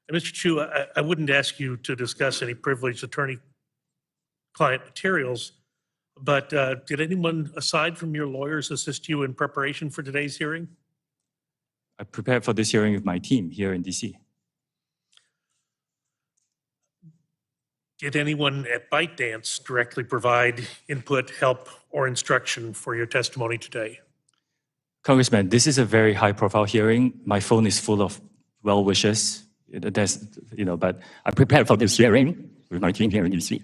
And Mr. Chu, I wouldn't ask you to discuss any privileged attorney-client materials, but did anyone aside from your lawyers assist you in preparation for today's hearing? I prepared for this hearing with my team here in DC. Did anyone at ByteDance directly provide input, help, or instruction for your testimony today? Congressman, this is a very high-profile hearing. My phone is full of well wishes. But I prepared for this hearing with my team here in DC.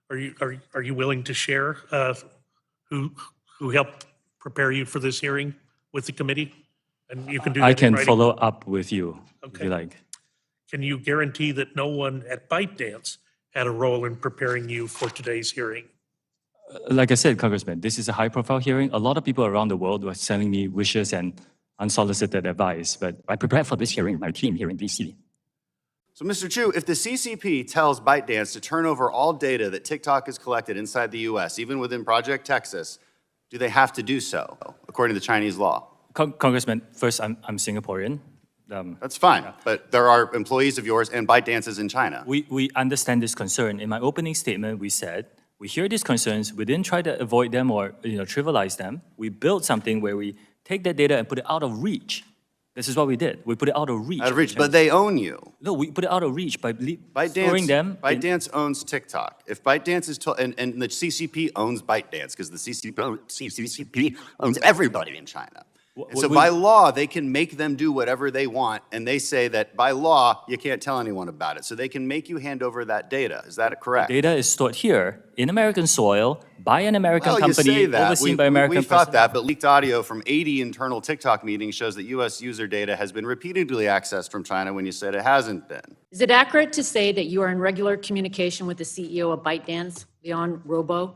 Are you willing to share who helped prepare you for this hearing with the committee? And you can do that I can in writing. follow up with you if you like. Can you guarantee that no one at ByteDance had a role in preparing you for today's hearing? Like I said, Congressman, this is a high-profile hearing. A lot of people around the world were sending me wishes and unsolicited advice, but I prepared for this hearing with my team here in DC. So, Mr. Chu, if the CCP tells ByteDance to turn over all data that TikTok has collected inside the U.S., even within Project Texas, do they have to do so, according to Chinese law? Congressman, first, I'm Singaporean. That's fine, but there are employees of yours and ByteDance is in China. We understand this concern. In my opening statement, we said, we hear these concerns, we didn't try to avoid them or trivialize them. We built something where we take that data and put it out of reach. This is what we did. We put it out of reach. Out of reach, but they own you. No, we put it out of reach by storing them. ByteDance owns TikTok. If ByteDance is told, and the CCP owns ByteDance because the CCP owns everybody in China. And so by law, they can make them do whatever they want, and they say that by law, you can't tell anyone about it. So they can make you hand over that data. Is that correct? Data is stored here in American soil by an American company overseen by American We thought that, but leaked audio from 80 internal TikTok meetings shows that U.S. user data has been repeatedly accessed from China when you said it hasn't been. Is it accurate to say that you are in regular communication with the CEO of ByteDance, Leon Robo?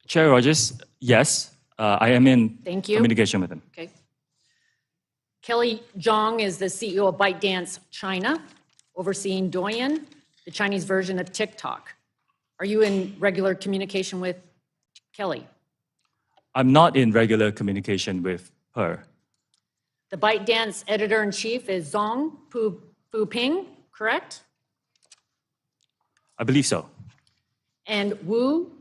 Chair Rogers, yes. I am in communication with him. Okay. Kelly Zhang is the CEO of ByteDance China, overseeing Douyin, the Chinese version of TikTok. Are you in regular communication with Kelly? I'm not in regular communication with her. The ByteDance editor-in-chief is Zhong Puping, correct? I believe so. And Wu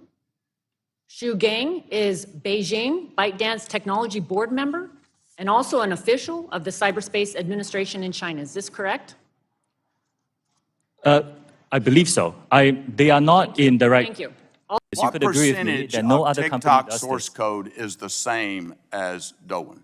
Shugang is Beijing ByteDance Technology Board member and also an official of the Cyberspace Administration in China. Is this correct? I believe so. They are not in the right. Thank you. You could agree with me that no other company TikTok does source this. code is the same as Douyin?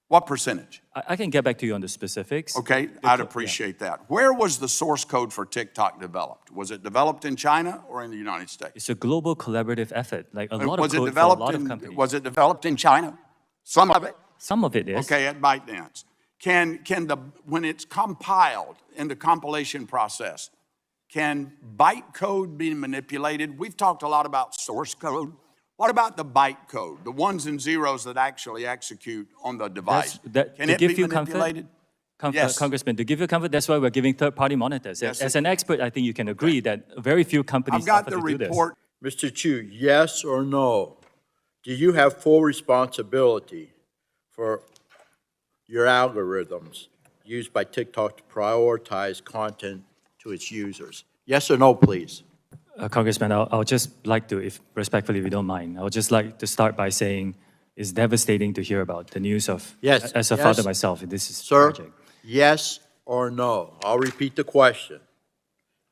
What percentage? I can get back to you on the specifics. Okay, I'd appreciate that. Where was the source code for TikTok developed? Was it developed in China or in the United States? It's a global collaborative effort, like a lot of Was it code for a developed lot of in, companies. was it developed in China? Some of it? Some of it is. Okay, at ByteDance. When it's compiled in the compilation process, can bytecode be manipulated? We've talked a lot about source code. What about the bytecode, the ones and zeros that actually execute on the device? Can it be manipulated? Yes. Congressman, to give you comfort, that's why we're giving third-party monitors. Yes, As an expert, I think you can agree that very few companies I've got offer the to do this. report. Mr. Chu, yes or no? Do you have full responsibility for your algorithms used by TikTok to prioritize content to its users? Yes or no, please? Congressman, I'll just like to, if respectfully, if you don't mind, I would just like to start by saying it's devastating to hear about the news of, as a father myself, this is tragic. Sir, yes or no? I'll repeat the question.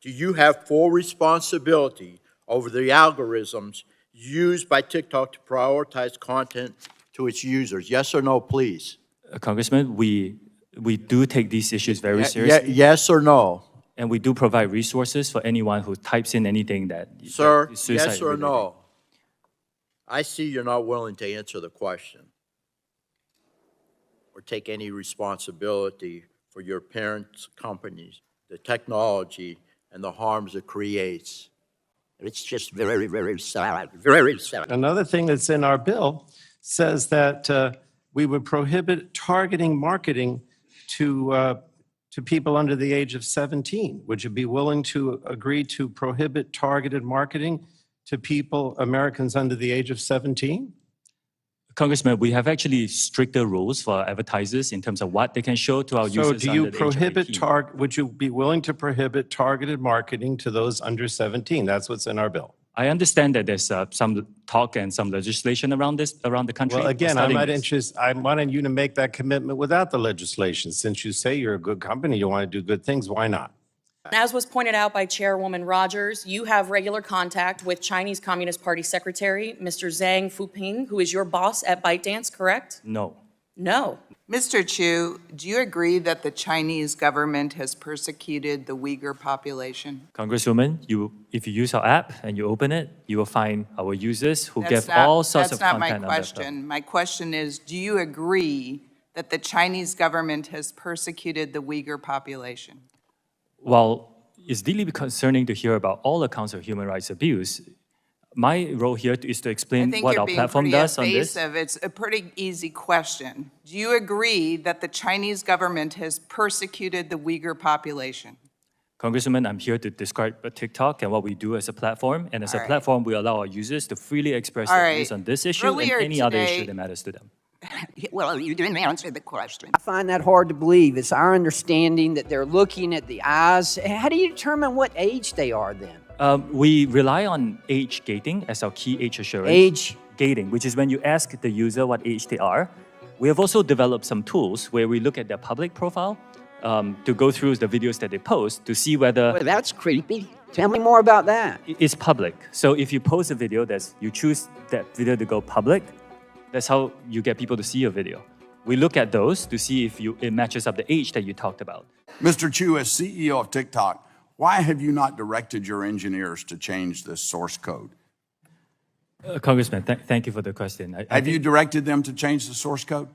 Do you have full responsibility over the algorithms used by TikTok to prioritize content to its users? Yes or no, please? Congressman, we do take these issues very seriously. Yes or no? And we do provide resources for anyone who types in anything that Sir, is suicide yes or related. no? I see you're not willing to answer the question or take any responsibility for your parents' companies, the technology, and the harms it creates. It's just very, very sad, very sad. Another thing that's in our bill says that we would prohibit targeting marketing to people under the age of 17. Would you be willing to agree to prohibit targeted marketing to people, Americans under the age of 17? Congressman, we have actually stricter rules for advertisers in terms of what they can show to our So users do under you the age of prohibit 18. would you be willing to prohibit targeted marketing to those under 17? That's what's in our bill. I understand that there's some talk and some legislation around this, around the country. Well, We're again, I'm studying not this. I'm wanting you to make that commitment without the legislation. Since you say you're a good company, you want to do good things, why not? As was pointed out by Chairwoman Rogers, you have regular contact with Chinese Communist Party Secretary, Mr. Zhang Fuping, who is your boss at ByteDance, correct? No. No. Mr. Chu, do you agree that the Chinese government has persecuted the Uyghur population? Congresswoman, if you use our app and you open it, you will find our users who give That's not- all sorts of That's content not my on that. question. My question is, do you agree that the Chinese government has persecuted the Uyghur population? While it's deeply concerning to hear about all accounts of human rights abuse, my role here is to I explain think what you're our being platform pretty does on this. evasive. It's a pretty easy question. Do you agree that the Chinese government has persecuted the Uyghur population? Congresswoman, I'm here to describe TikTok and what we do as a platform. And as a All right. platform, we allow our users to freely express All their right. views on this issue Earlier and any other today- issue that matters to them. Well, you didn't answer the question. I find that hard to believe. It's our understanding that they're looking at the eyes. How do you determine what age they are then? We rely on age gating as our key age assurance. Age? Gating, which is when you ask the user what age they are. We have also developed some tools where we look at their public profile to go through the videos that they post to see whether Well, that's creepy. Tell me more about that. it's public. So if you post a video, you choose that video to go public, that's how you get people to see your video. We look at those to see if it matches up the age that you talked about. Mr. Chu, as CEO of TikTok, why have you not directed your engineers to change this source code? Congressman, thank you for the question. Have you directed them to change the source code?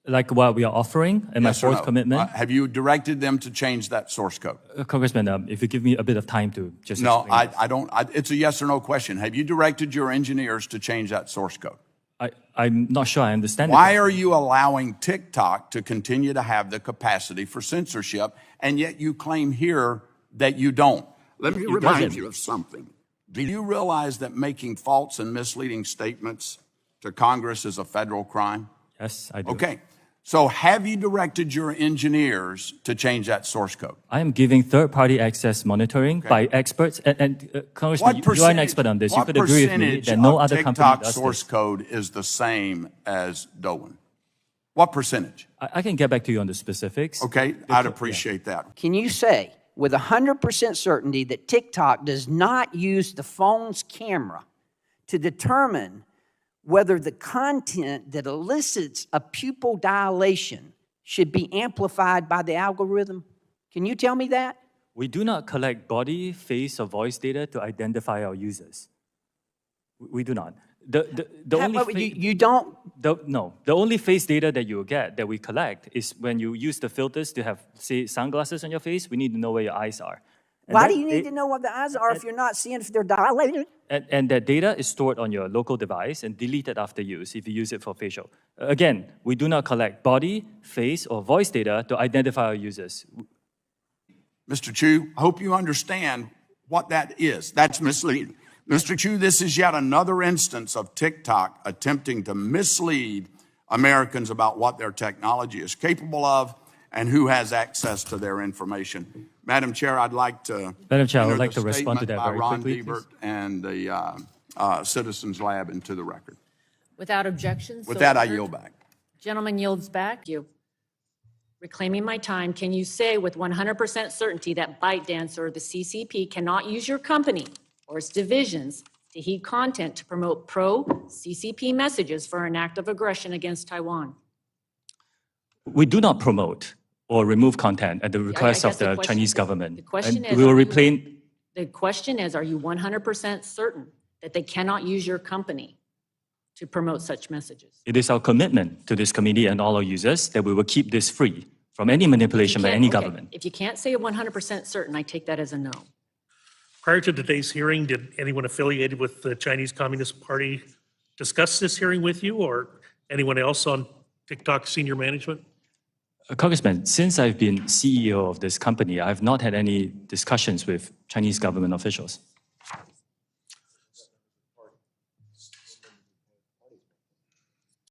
Like what we are offering and Yes or my fourth no? commitment? Have you directed them to change that source code? Congressman, if you give me a bit of time to just No, explain this. I don't. It's a yes or no question. Have you directed your engineers to change that source code? I'm not sure I understand. the Why question. are you allowing TikTok to continue to have the capacity for censorship, and yet you claim here that you don't? Let me doesn't. remind you of something. Do you realize that making false and misleading statements to Congress is a federal crime? Yes, I do. Okay. So have you directed your engineers to change that source code? I am giving third-party access monitoring by experts. And Congressman, you are an expert on this. You could agree with me that no other company TikTok does source this. code is the same as Douyin? What percentage? I can get back to you on the specifics. Okay, I'd appreciate that. Can you say with 100% certainty that TikTok does not use the phone's camera to determine whether the content that elicits a pupil dilation should be amplified by the algorithm? Can you tell me that? We do not collect body, face, or voice data to identify our users. We do not. You don't? No, the only face data that you will get, that we collect, is when you use the filters to have, say, sunglasses on your face, we need to know where your eyes are. And Why that- do you need to know what the eyes are if you're not seeing if they're dilated? And that data is stored on your local device and deleted after use if you use it for facial. Again, we do not collect body, face, or voice data to identify our users. Mr. Chu, I hope you understand what that is. That's misleading. Mr. Chu, this is yet another instance of TikTok attempting to mislead Americans about what their technology is capable of and who has access to their information. Madam Chair, I'd like to Madam Chair, I would enter like the to respond to statement that by very Ron quickly, Deibert please. and the Citizens Lab into the record. Without objection. With so that, I ordered. yield back. Gentleman yields back. You. Reclaiming my time, can you say with 100% certainty that ByteDance or the CCP cannot use your company or its divisions to heed content to promote pro-CCP messages for an act of aggression against Taiwan? We do not promote or remove content at the request guess of the the question- Chinese government. the question And is, we will are you- replace. The question is, are you 100% certain that they cannot use your company to promote such messages? It is our commitment to this committee and all our users that we will keep this free from any manipulation by any Okay, government. If you can't say 100% certain, I take that as a no. Prior to today's hearing, did anyone affiliated with the Chinese Communist Party discuss this hearing with you or anyone else on TikTok senior management? Congressman, since I've been CEO of this company, I've not had any discussions with Chinese government officials.